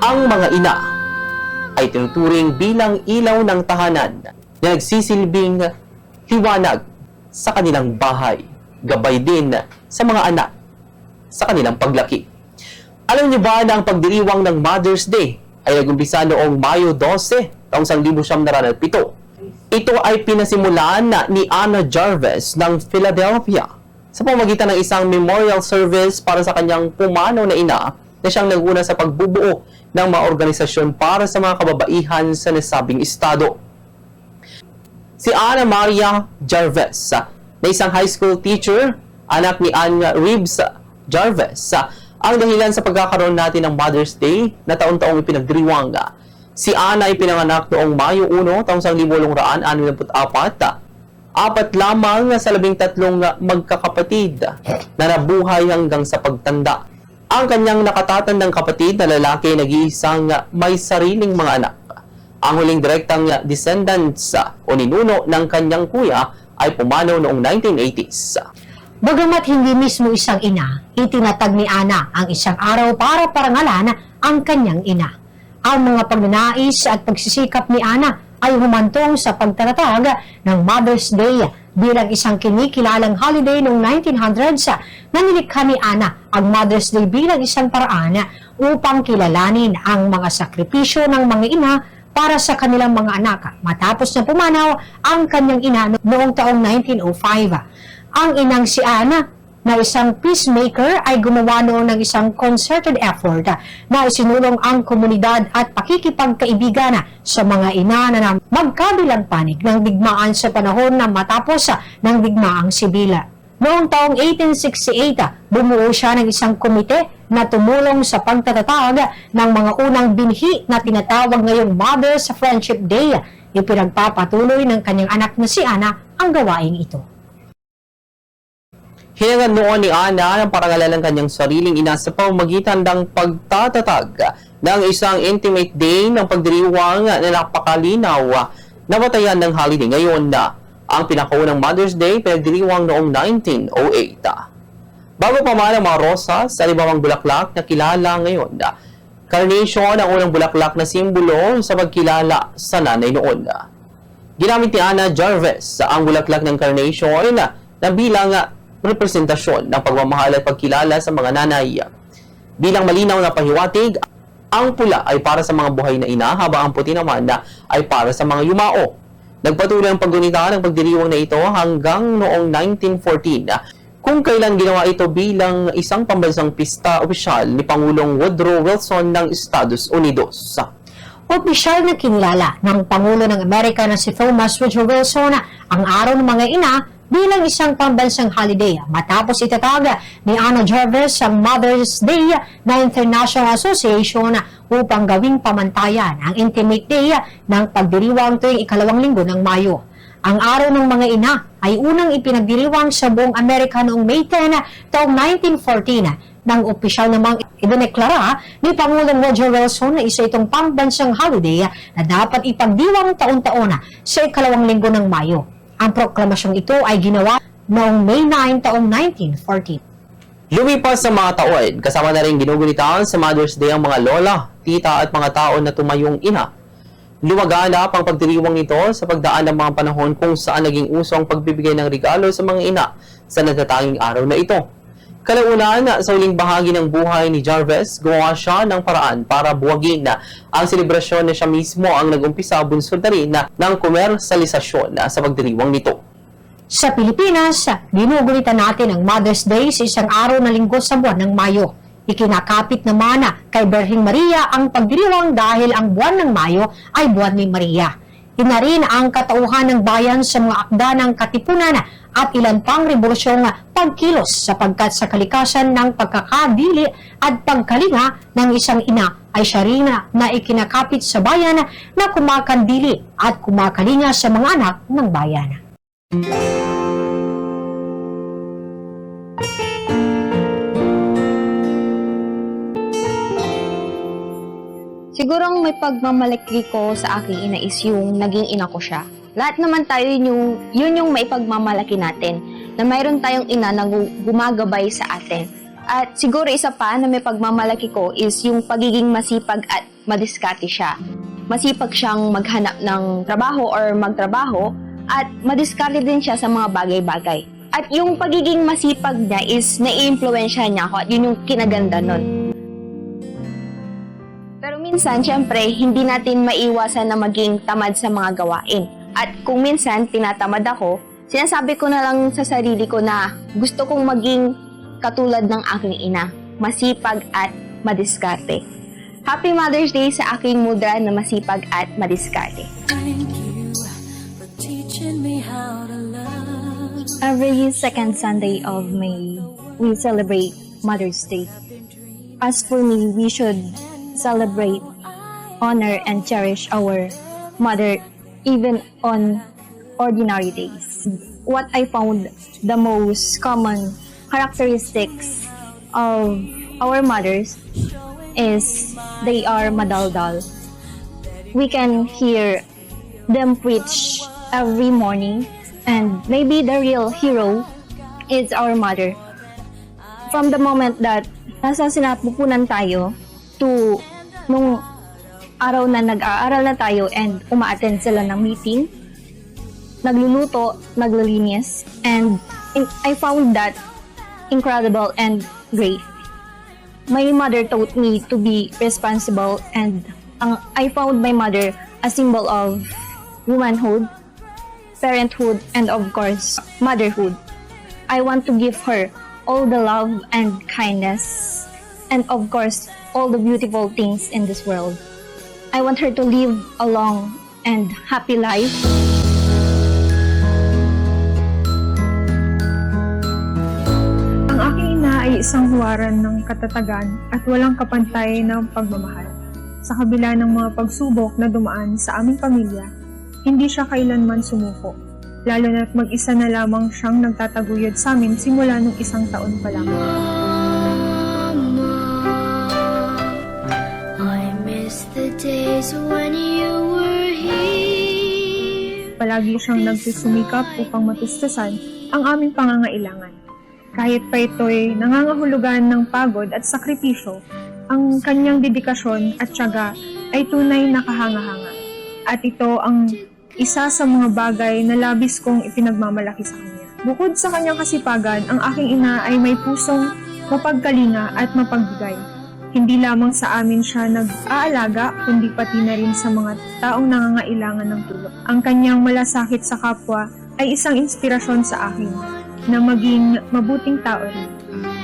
Ang mga ina ay tinuturing bilang ilaw ng tahanan na nagsisilbing liwanag sa kanilang bahay, gabay din sa mga anak sa kanilang paglaki. Alam niyo ba na ang pagdiriwang ng Mother's Day ay nag-umpisa noong Mayo 12, taong 1907? Ito ay pinasimulan ni Anna Jarvis ng Philadelphia sa pamamagitan ng isang memorial service para sa kanyang pumanaw na ina na siyang naguna sa pagbubuo ng mga organisasyon para sa mga kababaihan sa nasabing estado. Si Anna Maria Jarvis, na isang high school teacher, anak ni Anna Reeves Jarvis, ang dahilan sa pagkakaroon natin ng Mother's Day na taon-taong ipinagdiriwang. Si Anna ay pinanganak noong Mayo 1, taong 1864. Apat lamang sa 13 magkakapatid na nabuhay hanggang sa pagtanda. Ang kanyang nakatatandang kapatid na lalaki nag-iisang may sariling mga anak. Ang huling direktang descendants o ninuno ng kanyang kuya ay pumanaw noong 1980s. Bagamat hindi mismo isang ina, itinatag ni Ana ang isang araw para parangalan ang kanyang ina. Ang mga pagnanais at pagsisikap ni Ana ay humantong sa pagtatatag ng Mother's Day bilang isang kinikilalang holiday noong 1900s na nilikha ni Ana ang Mother's Day bilang isang paraan upang kilalanin ang mga sakripisyo ng mga ina para sa kanilang mga anak matapos na pumanaw ang kanyang ina noong taong 1905. Ang inang si Ana na isang peacemaker ay gumawa noon ng isang concerted effort na isinulong ang komunidad at pakikipagkaibigan sa mga ina na magkabilang panig ng digmaan sa panahon na matapos ng digmaang sibila. Noong taong 1868, bumuo siya ng isang komite na tumulong sa pagtatatag ng mga unang binhi na tinatawag ngayong Mother's Friendship Day. Ipinagpapatuloy ng kanyang anak na si Ana ang gawaing ito. Hinangad noon ni Ana ang parangalan ng kanyang sariling ina sa pamamagitan ng pagtatatag ng isang intimate day ng pagdiriwang na napakalinaw na batayan ng holiday ngayon na ang pinakaunang Mother's Day pinagdiriwang noong 1908. Bago pa man ang mga rosas sa libang bulaklak na kilala ngayon, carnation ang unang bulaklak na simbolo sa pagkilala sa nanay noon. Ginamit ni Anna Jarvis ang bulaklak ng carnation na bilang representasyon ng pagmamahal at pagkilala sa mga nanay. Bilang malinaw na pahiwatig, ang pula ay para sa mga buhay na ina habang ang puti naman ay para sa mga yumao. Nagpatuloy ang paggunita ng pagdiriwang na ito hanggang noong 1914 kung kailan ginawa ito bilang isang pambansang pista opisyal ni Pangulong Woodrow Wilson ng Estados Unidos. Opisyal na kinilala ng Pangulo ng Amerika na si Thomas Woodrow Wilson ang araw ng mga ina bilang isang pambansang holiday matapos itatag ni Anna Jarvis ang Mother's Day na International Association upang gawing pamantayan ang Intimate Day ng pagdiriwang tuwing ikalawang linggo ng Mayo. Ang araw ng mga ina ay unang ipinagdiriwang sa buong Amerika noong May 10 taong 1914 nang opisyal namang idineklara ni Pangulong Woodrow Wilson na isa itong pambansang holiday na dapat ipagdiwang taon-taon sa ikalawang linggo ng Mayo. Ang proklamasyong ito ay ginawa noong May 9 taong 1914. Lumipas sa mga taon, kasama na rin ginugunitan sa Mother's Day ang mga lola, tita at mga tao na tumayong ina. Lumaganap ang pagdiriwang ito sa pagdaan ng mga panahon kung saan naging uso ang pagbibigay ng regalo sa mga ina sa natatanging araw na ito. Kalaunan, sa uling bahagi ng buhay ni Jarvis, gumawa siya ng paraan para buwagin ang selebrasyon na siya mismo ang nag-umpisa bunsod na rin ng komersalisasyon sa pagdiriwang nito. Sa Pilipinas, ginugulitan natin ang Mother's Day sa isang araw na linggo sa buwan ng Mayo. Ikinakapit naman kay Birheng Maria ang pagdiriwang dahil ang buwan ng Mayo ay buwan ni Maria. Ina rin ang katauhan ng bayan sa mga akda ng katipunan at ilan pang revolusyong pagkilos sapagkat sa kalikasan ng pagkakadili at pagkalinga ng isang ina ay siya rin na ikinakapit sa bayan na kumakandili at kumakalinga sa mga anak ng bayan. Siguro ang may pagmamalaki ko sa aking ina is yung naging ina ko siya. Lahat naman tayo yun yung may pagmamalaki natin, na mayroon tayong ina na gumagabay sa atin. At siguro isa pa na may pagmamalaki ko is yung pagiging masipag at madiskarte siya. Masipag siyang maghanap ng trabaho or magtrabaho at madiskarte din siya sa mga bagay-bagay. At yung pagiging masipag niya is nai-influensya niya ako at yun yung kinaganda nun. Pero minsan, syempre, hindi natin maiwasan na maging tamad sa mga gawain. At kung minsan tinatamad ako, sinasabi ko na lang sa sarili ko na gusto kong maging katulad ng aking ina, masipag at madiskarte. Happy Mother's Day sa aking mudra na masipag at madiskarte. Thank you for teaching me how to love. Every second Sunday of May, we celebrate Mother's Day. As for me, we should celebrate, honor, and cherish our mother even on ordinary days. What I found the most common characteristics of our mothers is they are madaldal. We can hear them preach every morning, and maybe the real hero is our mother. From the moment that nasa sinapupunan tayo to nung araw na nag-aaral na tayo and uma-attend sila ng meeting, nagluluto, naglilinis, and I found that incredible and great. My mother taught me to be responsible, and I found my mother a symbol of womanhood, parenthood, and of course, motherhood. I want to give her all the love and kindness, and of course, all the beautiful things in this world. I want her to live a long and happy life. Ang aking ina ay isang huwaran ng katatagan at walang kapantay ng pagmamahal. Sa kabila ng mga pagsubok na dumaan sa aming pamilya, hindi siya kailanman sumuko. Lalo na't mag-isa na lamang siyang nagtataguyod sa amin simula nung 1 taon pa lang. I miss the days when you were here. Palagi siyang nagsusumikap upang matustusan ang aming pangangailangan. Kahit pa ito'y nangangahulugan ng pagod at sakripisyo, ang kanyang dedikasyon at tiyaga ay tunay na kahanga-hanga. At ito ang isa sa mga bagay na labis kong ipinagmamalaki sa kanya. Bukod sa kanyang kasipagan, ang aking ina ay may pusong mapagkalinga at mapagbigay. Hindi lamang sa amin siya nag-aalaga, kundi pati na rin sa mga taong nangangailangan ng tulong. Ang kanyang malasakit sa kapwa ay isang inspirasyon sa akin na maging mabuting tao rin.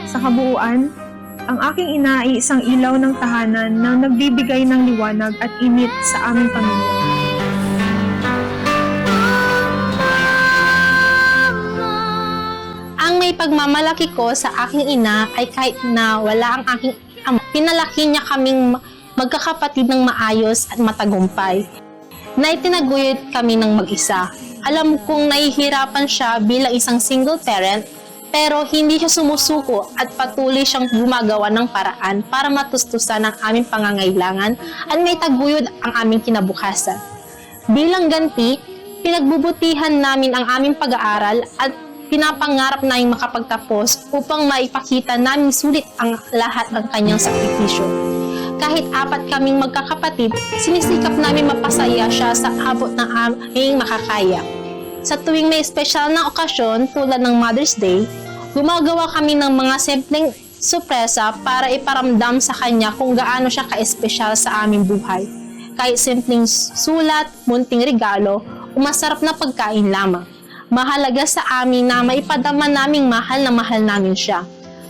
Sa kabuuan, ang aking ina ay isang ilaw ng tahanan na nagbibigay ng liwanag at init sa aming pamilya. Ang may pagmamalaki ko sa aking ina ay kahit na wala ang aking ama, pinalaki niya kaming magkakapatid ng maayos at matagumpay. Na itinaguyod kami ng mag-isa. Alam kong nahihirapan siya bilang isang single parent, pero hindi siya sumusuko at patuloy siyang gumagawa ng paraan para matustusan ang aming pangangailangan at may taguyod ang aming kinabukasan. Bilang ganti, pinagbubutihan namin ang aming pag-aaral at pinapangarap namin makapagtapos upang maipakita namin sulit ang lahat ng kanyang sakripisyo. Kahit 4 kaming magkakapatid, sinisikap namin mapasaya siya sa abot ng aming makakaya. Sa tuwing may espesyal na okasyon tulad ng Mother's Day, gumagawa kami ng mga simpleng sorpresa para iparamdam sa kanya kung gaano siya ka-espesyal sa aming buhay. Kahit simpleng sulat, munting regalo, o masarap na pagkain lamang. Mahalaga sa amin na maipadama naming mahal na mahal namin siya.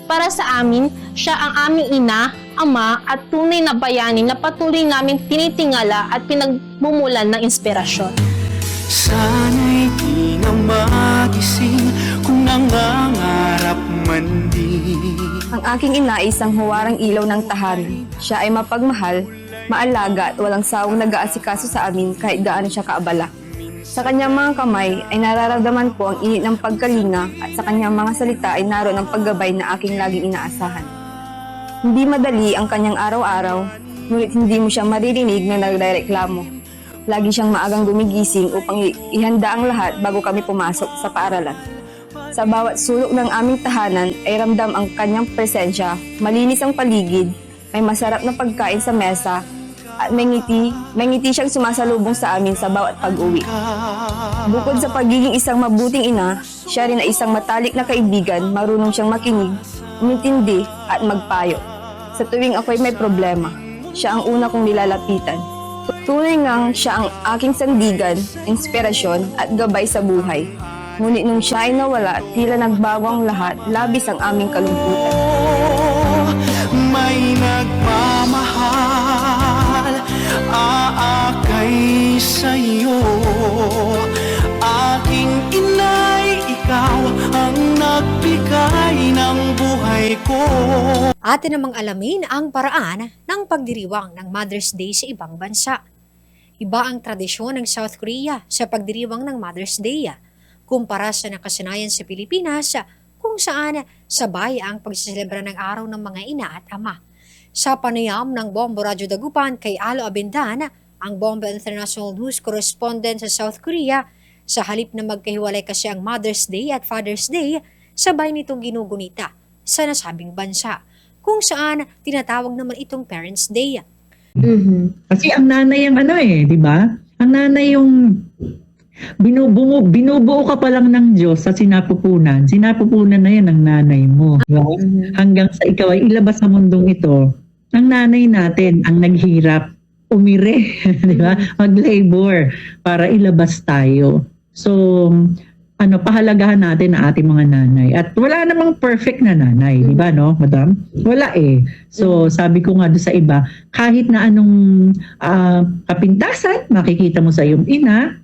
Para sa amin, siya ang aming ina, ama at tunay na bayani na patuloy namin tinitingala at pinagmumulan ng inspirasyon. Sana'y di na magising kung nangangarap man din. Ang aking ina ay isang huwarang ilaw ng tahanan. Siya ay mapagmahal, maalaga at walang sawang nag-aasikaso sa amin kahit gaano siya kaabala. Sa kanyang mga kamay ay nararamdaman ko ang init ng pagkalinga at sa kanyang mga salita ay naroon ang paggabay na aking laging inaasahan. Hindi madali ang kanyang araw-araw, ngunit hindi mo siya maririnig na nagrereklamo. Lagi siyang maagang gumigising upang ihanda ang lahat bago kami pumasok sa paaralan. Sa bawat sulok ng aming tahanan ay ramdam ang kanyang presensya. Malinis ang paligid, may masarap na pagkain sa mesa, at may ngiti siyang sumasalubong sa amin sa bawat pag-uwi. Bukod sa pagiging isang mabuting ina, siya rin ay isang matalik na kaibigan, marunong siyang makinig, umintindi at magpayo. Sa tuwing ako'y may problema, siya ang una kong nilalapitan. Tunay ngang siya ang aking sandigan, inspirasyon at gabay sa buhay. Ngunit nung siya ay nawala, tila nagbago ang lahat, labis ang aming kalungkutan. May nagmamahal, aakay sa'yo. Aking inay, ikaw ang nagbigay ng buhay ko. Atin namang alamin ang paraan ng pagdiriwang ng Mother's Day sa ibang bansa. Iba ang tradisyon ng South Korea sa pagdiriwang ng Mother's Day kumpara sa nakasanayan sa Pilipinas kung saan sabay ang pagsiselebra ng araw ng mga ina at ama. Sa panayam ng Bombo Radyo Dagupan kay Alo Abendan, ang Bombo International News Correspondent sa South Korea, sa halip na magkahiwalay kasi ang Mother's Day at Father's Day, sabay nitong ginugunita sa nasabing bansa, kung saan tinatawag naman itong Parents' Day. Kasi ang nanay ang di ba? Ang nanay yung binubuo ka pa lang ng Diyos sa sinapupunan. Sinapupunan na yan ang nanay mo. Di ba? Hanggang sa ikaw ay ilabas sa mundong ito, ang nanay natin ang naghirap, umire, di ba? Mag-labor para ilabas tayo. So, pahalagahan natin ang ating mga nanay. At wala namang perfect na nanay, di ba, no, madam? Wala eh. So, sabi ko nga doon sa iba, kahit na anong kapintasan, makikita mo sa iyong ina,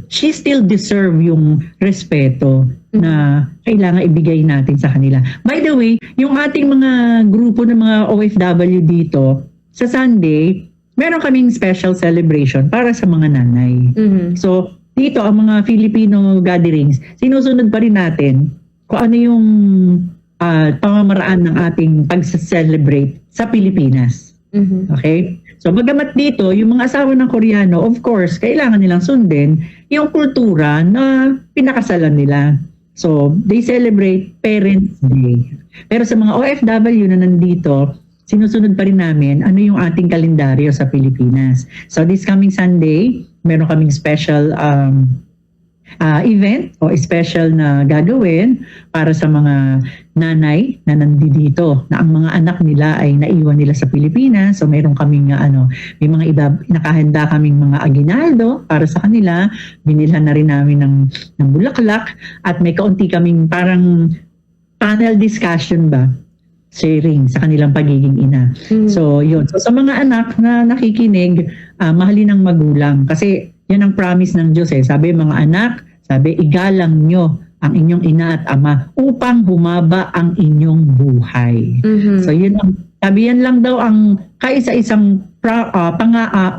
she still deserve yung respeto na kailangan ibigay natin sa kanila. By the way, yung ating mga grupo ng mga OFW dito, sa Sunday, meron kaming special celebration para sa mga nanay. So, dito, ang mga Filipino gatherings, sinusunod pa rin natin kung ano yung pamamaraan ng ating pag-celebrate sa Pilipinas. Okay? So, bagamat dito, yung mga asawa ng Koreano, of course, kailangan nilang sundin yung kultura na pinakasalan nila. So, they celebrate Parents' Day. Pero sa mga OFW na nandito, sinusunod pa rin namin ano yung ating kalendaryo sa Pilipinas. So, this coming Sunday, meron kaming special event o special na gagawin para sa mga nanay na nandito na ang mga anak nila ay naiwan nila sa Pilipinas. So meron kaming may mga iba nakahanda kaming mga aguinaldo para sa kanila. Binilhan na rin namin ng bulaklak at may kaunti kaming parang panel discussion ba, sharing sa kanilang pagiging ina. So yun. So sa mga anak na nakikinig, mahalin ng magulang kasi yan ang promise ng Diyos eh. Sabi mga anak, sabi igalang nyo ang inyong ina at ama upang humaba ang inyong buhay. So yun ang sabi, yan lang daw ang kaisa-isang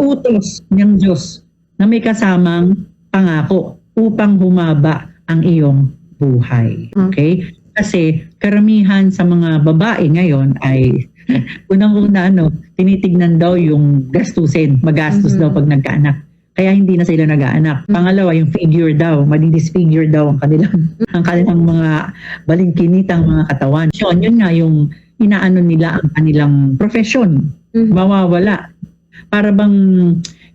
utos ng Diyos na may kasamang pangako upang humaba ang iyong buhay. Okay? Kasi karamihan sa mga babae ngayon ay unang-una tinitignan daw yung gastusin, magastos daw pag nagkaanak. Kaya hindi na sila nag-aanak. Pangalawa, yung figure daw, madidisfigure daw ang kanilang mga balingkinitang mga katawan. Yun nga yung inaano nila ang kanilang profesyon. Mawawala. Para bang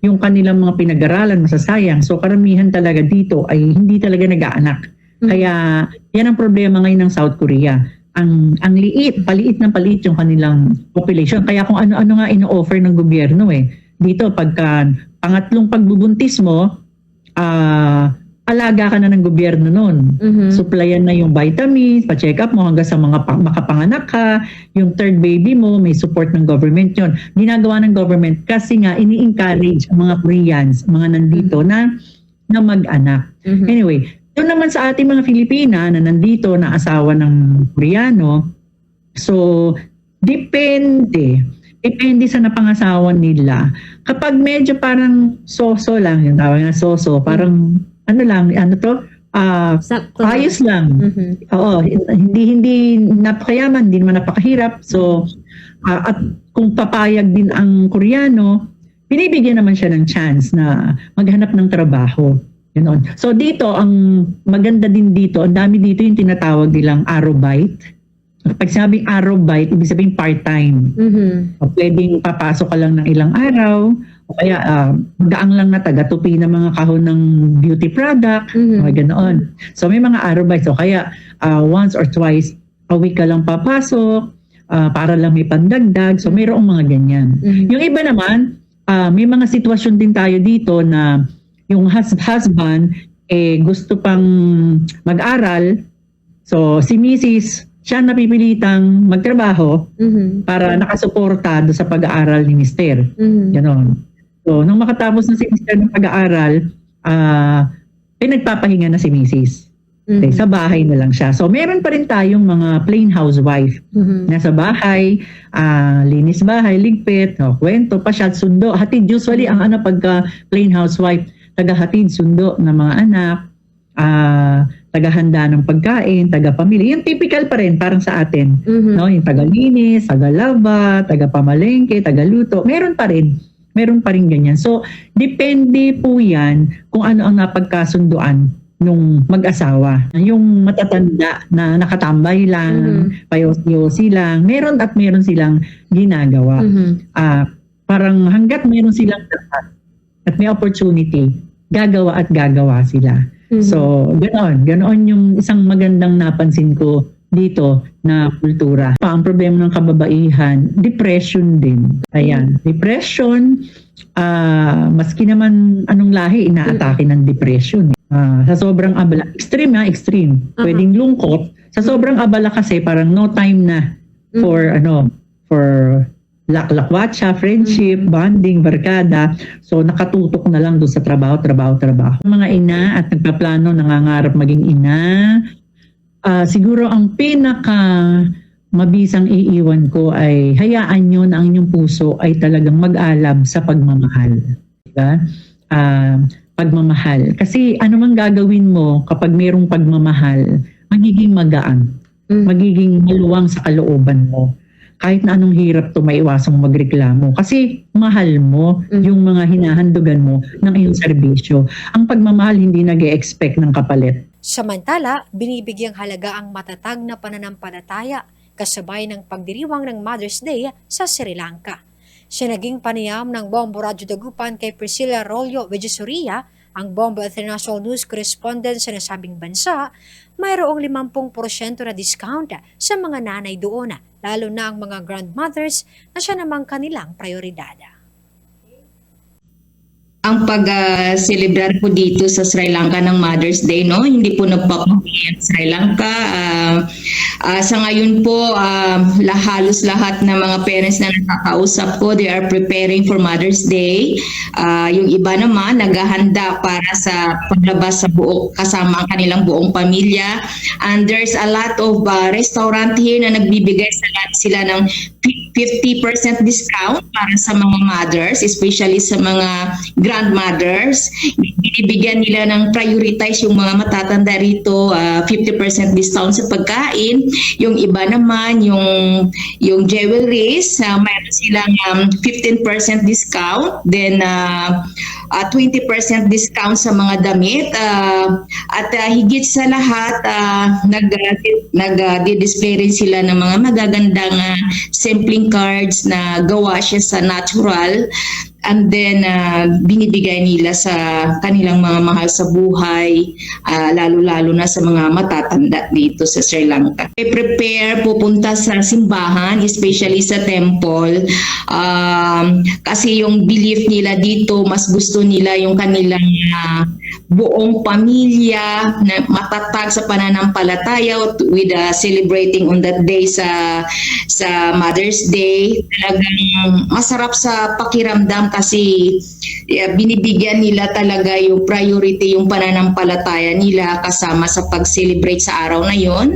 yung kanilang mga pinag-aralan masasayang. So karamihan talaga dito ay hindi talaga nag-aanak. Kaya yan ang problema ngayon ng South Korea. Ang liit, paliit yung kanilang population. Kaya kung ano-ano nga ino-offer ng gobyerno dito pagka pangatlong pagbubuntis mo, alaga ka na ng gobyerno nun. Supplyan na yung vitamins, pa-check up mo hanggang sa mga makapanganak ka, yung third baby mo, may support ng government yun. Ginagawa ng government kasi nga ini-encourage ang mga Koreans, mga nandito na mag-anak. Anyway, doon naman sa ating mga Filipina na nandito na asawa ng Koreano, so depende sa napangasawa nila. Kapag medyo parang soso lang, yung tawag na soso, parang ayos lang. Oo, hindi napakayaman, hindi naman napakahirap. So, at kung papayag din ang Koreano, binibigyan naman siya ng chance na maghanap ng trabaho. Ganon. So dito, ang maganda din dito, ang dami dito yung tinatawag nilang arrow bite. Pag sinabing arrow bite, ibig sabihin part-time. O pwedeng papasok ka lang ng ilang araw, o kaya gaang lang na taga-tupi ng mga kahon ng beauty product, o ganoon. So may mga arrow bites. O kaya once or twice a week ka lang papasok, para lang may pandagdag. So mayroong mga ganyan. Yung iba naman, may mga sitwasyon din tayo dito na yung husband gusto pang mag-aral. So si Mrs. siya napipilitang magtrabaho para nakasuporta do sa pag-aaral ni Mr. Ganon. So nung makatapos na si Mr. ng pag-aaral, nagpapahinga na si Mrs. Okay, sa bahay na lang siya. So meron pa rin tayong mga plain housewife. Nasa bahay, linis bahay, ligpit, kwento, pasyat, sundo, hatid. Usually ang pagka plain housewife, tagahatid, sundo ng mga anak, tagahanda ng pagkain, taga-pamilya. Yung typical pa rin, parang sa atin. No? Yung taga-linis, taga-laba, taga-pamalengke, taga-luto. Meron pa rin ganyan. So, depende po yan kung ano ang napagkasunduan nung mag-asawa. Yung matatanda na nakatambay lang, payos-yosi lang, meron silang ginagawa. Parang hanggat meron silang dapat at may opportunity, gagawa sila. So, ganoon yung isang magandang napansin ko dito na kultura. Ang problema ng kababaihan, depression din. Ayan, depression, maski naman anong lahi, inaatake ng depression. Sa sobrang abala, extreme. Pwedeng lungkot. Sa sobrang abala kasi parang no time na for lakwatsa, friendship, bonding, barkada. So nakatutok na lang doon sa trabaho. Mga ina at nagpaplano, nangangarap maging ina, siguro ang pinaka mabisang iiwan ko ay hayaan nyo na ang inyong puso ay talagang mag-alab sa pagmamahal. Diba? Pagmamahal. Kasi ano man gagawin mo kapag mayroong pagmamahal, magiging magaan. Magiging maluwang sa kalooban mo. Kahit na anong hirap to, maiwasang magreklamo. Kasi mahal mo yung mga hinahandugan mo ng iyong serbisyo. Ang pagmamahal hindi nag-e-expect ng kapalit. Samantala, binibigyang halaga ang matatag na pananampalataya kasabay ng pagdiriwang ng Mother's Day sa Sri Lanka. Siya naging panayam ng Bombo Radyo Dagupan kay Priscilla Rollo Villasoria, ang Bombo International News Correspondent sa nasabing bansa. Mayroong 50% na discount sa mga nanay doon, lalo na ang mga grandmothers na siya namang kanilang prioridad. Ang pag-celebrar po dito sa Sri Lanka ng Mother's Day, no? Hindi po nagpapahingi ang Sri Lanka. Sa ngayon po, halos lahat ng mga parents na nakakausap ko, they are preparing for Mother's Day. Yung iba naman, naghahanda para sa paglabas sa kasama ang kanilang buong pamilya. And there's a lot of restaurant here na nagbibigay sila ng 50% discount para sa mga mothers, especially sa mga grandmothers. Binibigyan nila ng prioritize yung mga matatanda rito, 50% discount sa pagkain. Yung iba naman, yung jewelries, mayroon silang 15% discount. Then 20% discount sa mga damit. At higit sa lahat, nag-display rin sila ng mga magagandang sampling cards na gawa siya sa natural. And then, binibigay nila sa kanilang mga mahal sa buhay, lalo-lalo na sa mga matatanda dito sa Sri Lanka. Prepare, pupunta sa simbahan, especially sa temple, kasi yung belief nila dito, mas gusto nila yung kanilang buong pamilya na matatag sa pananampalataya with celebrating on that day sa Mother's Day. Talagang masarap sa pakiramdam kasi binibigyan nila talaga yung priority, yung pananampalataya nila kasama sa pag-celebrate sa araw na yon.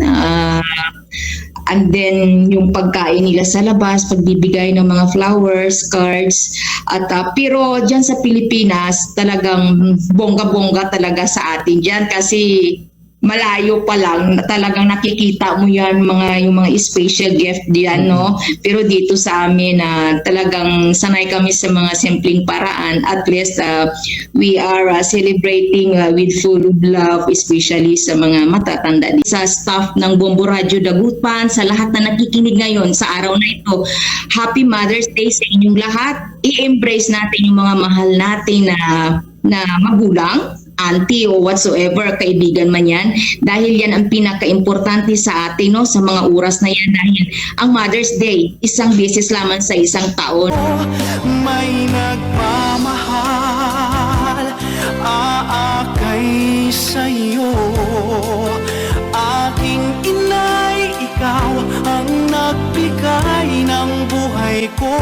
And then yung pagkain nila sa labas, pagbibigay ng mga flowers, cards. At pero dyan sa Pilipinas, talagang bongga-bongga talaga sa atin dyan kasi malayo pa lang na talagang nakikita mo yan yung mga special gift diyan, no? Pero dito sa amin na talagang sanay kami sa mga simpleng paraan. At least we are celebrating with full of love, especially sa mga matatanda. Sa staff ng Bombo Radio Dagupan, sa lahat na nakikinig ngayon sa araw na ito, Happy Mother's Day sa inyong lahat. I-embrace natin yung mga mahal natin na magulang, auntie o whatsoever, kaibigan man yan, dahil yan ang pinaka-importante sa atin, no, sa mga oras na yan, dahil ang Mother's Day, isang beses lamang sa isang taon. May nagmamahal, aakay sa'yo. Aking inay, ikaw ang nagbigay ng buhay ko.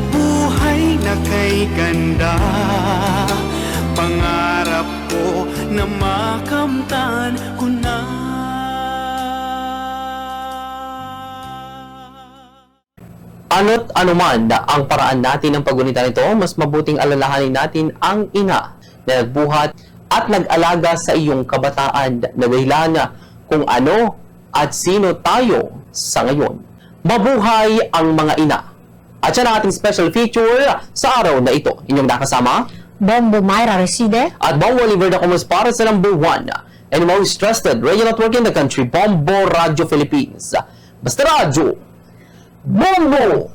Buhay na kay ganda, pangarap ko na makamtan ko na. Ano't anuman na ang paraan natin ng paggunita nito, mas mabuting alalahanin natin ang ina na nagbuhat at nag-alaga sa iyong kabataan na dahilan kung ano at sino tayo sa ngayon. Mabuhay ang mga ina! At yan ang ating special feature sa araw na ito. Inyong nakasama, Bombo Myra Reside. at Bombo Oliver na kumus para sa number 1 and most trusted radio network in the country, Bombo Radio Philippines. Basta Radio, Bombo!